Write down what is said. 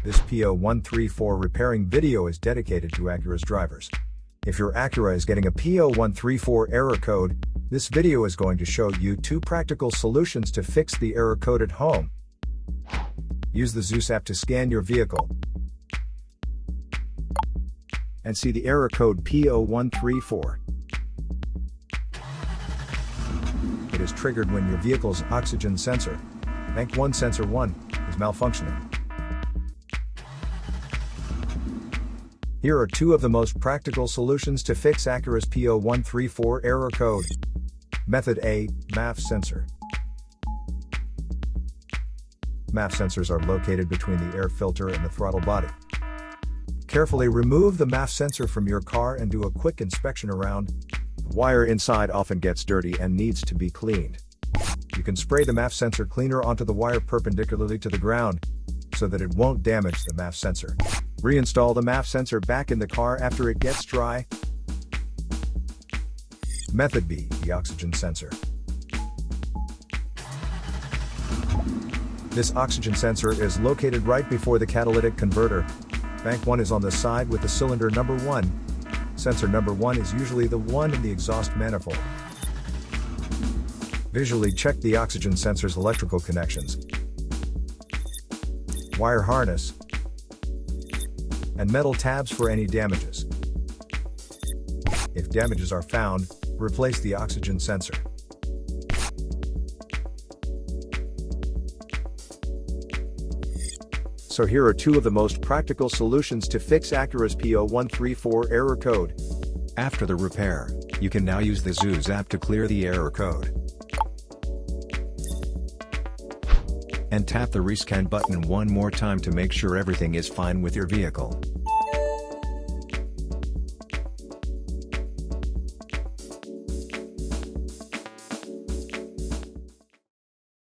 This P0134 repairing video is dedicated to Acura's drivers. If your Acura is getting a P0134 error code, this video is going to show you 2 practical solutions to fix the error code at home. Use the Zeus app to scan your vehicle and see the error code P0134. It is triggered when your vehicle's oxygen sensor, MAF Sensor 1, is malfunctioning. Here are 2 of the most practical solutions to fix Acura's P0134 error code. Method A, MAF Sensor. MAF sensors are located between the air filter and the throttle body. Carefully remove the MAF sensor from your car and do a quick inspection around. The wire inside often gets dirty and needs to be cleaned. You can spray the MAF sensor cleaner onto the wire perpendicularly to the ground, so that it won't damage the MAF sensor. Reinstall the MAF sensor back in the car after it gets dry. Method B, the oxygen sensor. This oxygen sensor is located right before the catalytic converter. Bank 1 is on the side with the cylinder number 1. Sensor number 1 is usually the one in the exhaust manifold. Visually check the oxygen sensor's electrical connections, wire harness, and metal tabs for any damages. If damages are found, replace the oxygen sensor. So here are 2 of the most practical solutions to fix Acura's P0134 error code. After the repair, you can now use the Zeus app to clear the error code. And tap the rescan button one more time to make sure everything is fine with your vehicle.